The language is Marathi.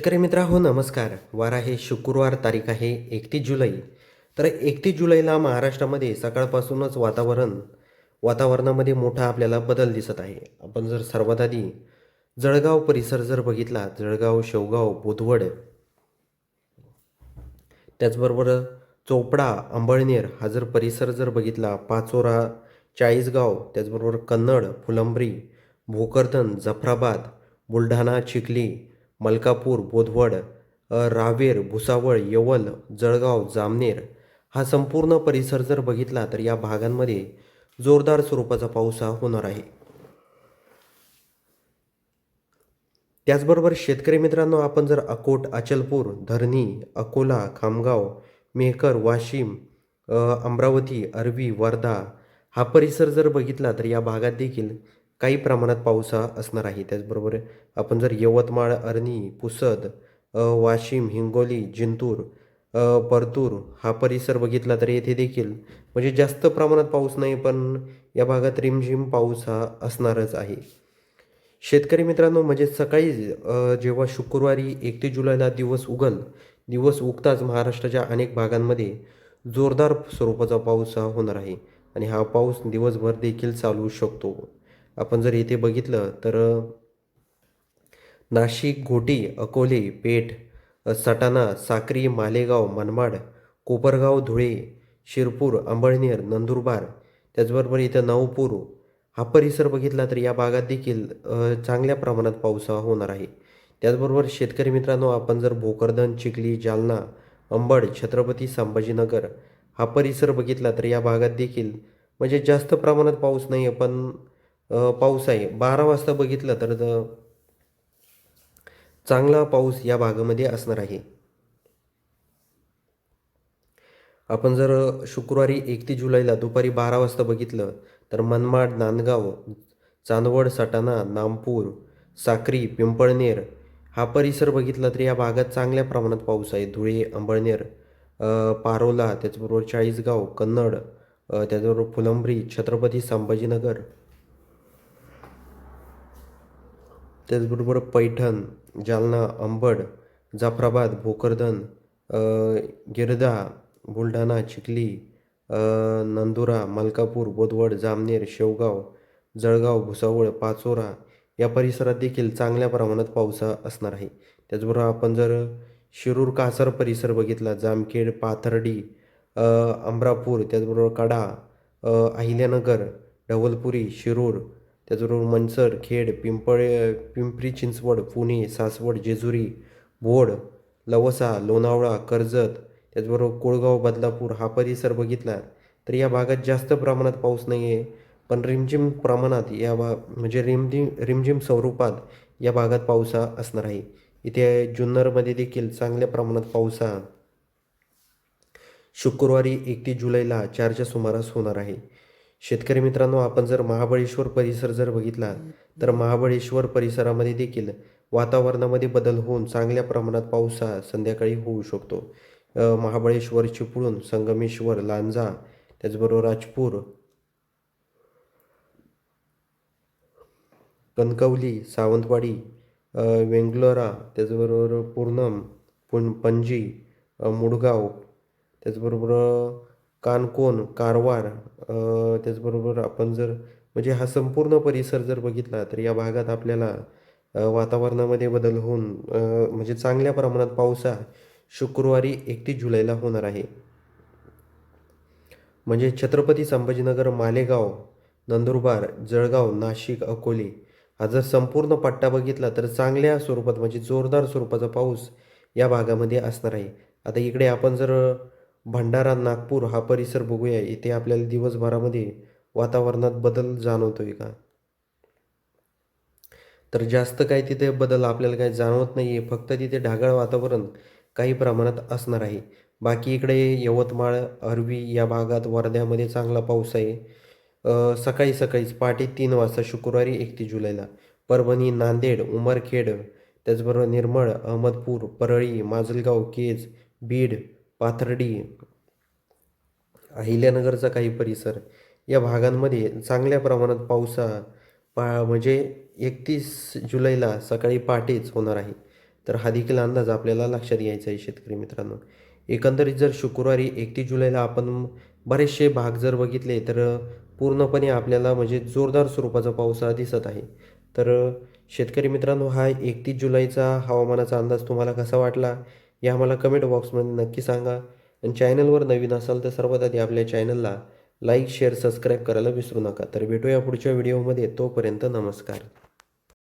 शेतकरी मित्रांनो नमस्कार. वार आहे शुक्रवार, तारीख आहे 31 जुलै. तर 31 जुलैला महाराष्ट्रामध्ये सकाळपासूनच वातावरणामध्ये मोठा आपल्याला बदल दिसत आहे. आपण जर सर्वात आधी जळगाव परिसर जर बघितला, जळगाव, शेवगाव, बोदवड, त्याचबरोबर चोपडा, अंबळनेर हा जर परिसर जर बघितला, पाचोरा, चाळीसगाव, त्याचबरोबर कन्नड, फुलंब्री, भोकरदन, जाफराबाद, बुलढाणा, चिखली, मलकापूर, बोदवड, रावेर, भुसावळ, येवल, जळगाव, जामनेर हा संपूर्ण परिसर जर बघितला तर या भागांमध्ये जोरदार स्वरूपाचा पाऊस हा होणार आहे. त्याचबरोबर शेतकरी मित्रांनो, आपण जर अकोट, अचलपूर, धरणी, अकोला, खामगाव, मेहकर, वाशिम, अमरावती, अरवी, वर्धा हा परिसर जर बघितला तर या भागात देखील काही प्रमाणात पाऊस हा असणार आहे. त्याचबरोबर आपण जर यवतमाळ, अरणी, पुसद, वाशिम, हिंगोली, जिंतूर, परतूर हा परिसर बघितला तर येथे देखील म्हणजे जास्त प्रमाणात पाऊस नाही, पण या भागात रिमझिम पाऊस हा असणारच आहे. शेतकरी मित्रांनो, म्हणजे सकाळी जेव्हा शुक्रवारी 31 जुलैला दिवस उगताच महाराष्ट्राच्या अनेक भागांमध्ये जोरदार स्वरूपाचा पाऊस हा होणार आहे आणि हा पाऊस दिवसभर देखील चालू शकतो. आपण जर येथे बघितलं तर नाशिक, घोटी, अकोले, पेठ, सटाणा, साक्री, मालेगाव, मनमाड, कोपरगाव, धुळे, शिरपूर, अंबळनेर, नंदुरबार, त्याचबरोबर इथं नवपूर हा परिसर बघितला तर या भागात देखील चांगल्या प्रमाणात पाऊस हा होणार आहे. त्याचबरोबर शेतकरी मित्रांनो, आपण जर भोकरदन, चिखली, जालना, अंबड, छत्रपती संभाजीनगर हा परिसर बघितला तर या भागात देखील म्हणजे जास्त प्रमाणात पाऊस नाही आहे, पण पाऊस आहे. 12 वाजता बघितलं तर चांगला पाऊस या भागामध्ये असणार आहे. आपण जर शुक्रवारी 31 जुलैला दुपारी 12 वाजता बघितलं तर मनमाड, नांदगाव, चांदवड, सटाणा, नामपूर, साक्री, पिंपळनेर हा परिसर बघितला तर या भागात चांगल्या प्रमाणात पाऊस आहे. धुळे, अंबळनेर, पारोला, त्याचबरोबर चाळीसगाव, कन्नड, त्याचबरोबर फुलंब्री, छत्रपती संभाजीनगर, त्याचबरोबर पैठण, जालना, अंबड, जाफराबाद, भोकरदन, अ, गिरधा, बुलढाणा, चिखली, नंदुरा, मलकापूर, बोदवड, जामनेर, शेवगाव, जळगाव, भुसावळ, पाचोरा या परिसरात देखील चांगल्या प्रमाणात पाऊस हा असणार आहे. त्याचबरोबर आपण जर शिरूर, कासार परिसर बघितला, जामखेड, पाथर्डी, अमरापूर, त्याचबरोबर कडा, अहिल्यानगर, ढवळपुरी, शिरूर, त्याचबरोबर मनसर, खेड, पिंपरी चिंचवड, पुणे, सासवड, जेजुरी, भोर, लवसा, लोणावळा, कर्जत, त्याचबरोबर कोळगाव, बदलापूर हा परिसर बघितला तर या भागात जास्त प्रमाणात पाऊस नाही आहे, पण रिमझिम प्रमाणात म्हणजे रिमझिम स्वरूपात या भागात पाऊस हा असणार आहे. इथे जुन्नरमध्ये देखील चांगल्या प्रमाणात पाऊस हा शुक्रवारी 31 जुलैला 4च्या सुमारास होणार आहे. शेतकरी मित्रांनो, आपण जर महाबळेश्वर परिसर जर बघितला तर महाबळेश्वर परिसरामध्ये देखील वातावरणामध्ये बदल होऊन चांगल्या प्रमाणात पाऊस हा संध्याकाळी होऊ शकतो. महाबळेश्वर, चिपळूण, संगमेश्वर, लांजा, त्याचबरोबर राजपूर, कणकवली, सावंतवाडी, वेंगुर्ला, त्याचबरोबर पूर्णम, पणजी, मुडगाव, त्याचबरोबर कानकोण, कारवार, त्याचबरोबर आपण जर म्हणजे हा संपूर्ण परिसर जर बघितला तर या भागात आपल्याला वातावरणामध्ये बदल होऊन म्हणजे चांगल्या प्रमाणात पाऊस हा शुक्रवारी 31 जुलैला होणार आहे. म्हणजे छत्रपती संभाजीनगर, मालेगाव, नंदुरबार, जळगाव, नाशिक, अकोले हा जर संपूर्ण पट्टा बघितला तर चांगल्या स्वरूपात म्हणजे जोरदार स्वरूपाचा पाऊस या भागामध्ये असणार आहे. आता इकडे आपण जर भंडारा, नागपूर हा परिसर बघूया. इथे आपल्याला दिवसभरामध्ये वातावरणात बदल जाणवतोय का? तर जास्त काही तिथे बदल आपल्याला काही जाणवत नाही आहे. फक्त तिथे ढगाळ वातावरण काही प्रमाणात असणार आहे. बाकी इकडे यवतमाळ, अरवी या भागात, वर्ध्यामध्ये चांगला पाऊस आहे. सकाळी सकाळीच पहाटे 3 वाजता शुक्रवारी 31 जुलैला. परभणी, नांदेड, उमरखेड, त्याचबरोबर निर्मळ, अहमदपूर, परळी, माजलगाव, केज, बीड, पाथर्डी, अहिल्यानगरचा काही परिसर या भागांमध्ये चांगल्या प्रमाणात पाऊस म्हणजे 31 जुलैला सकाळी पहाटेच होणार आहे. तर हा देखील अंदाज आपल्याला लक्षात घ्यायचा आहे शेतकरी मित्रांनो. एकंदरीत जर शुक्रवारी 31 जुलैला आपण बरेचसे भाग जर बघितले तर पूर्णपणे आपल्याला म्हणजे जोरदार स्वरूपाचा पाऊस हा दिसत आहे. तर शेतकरी मित्रांनो, हा 31 जुलैचा हवामानाचा अंदाज तुम्हाला कसा वाटला हे आम्हाला कमेंट बॉक्समध्ये नक्की सांगा. आणि चॅनलवर नवीन असाल तर सर्वात आधी आपल्या चॅनलला लाईक, शेअर, सबस्क्राईब करायला विसरू नका. तर भेटूया पुढच्या व्हिडिओमध्ये. तोपर्यंत नमस्कार.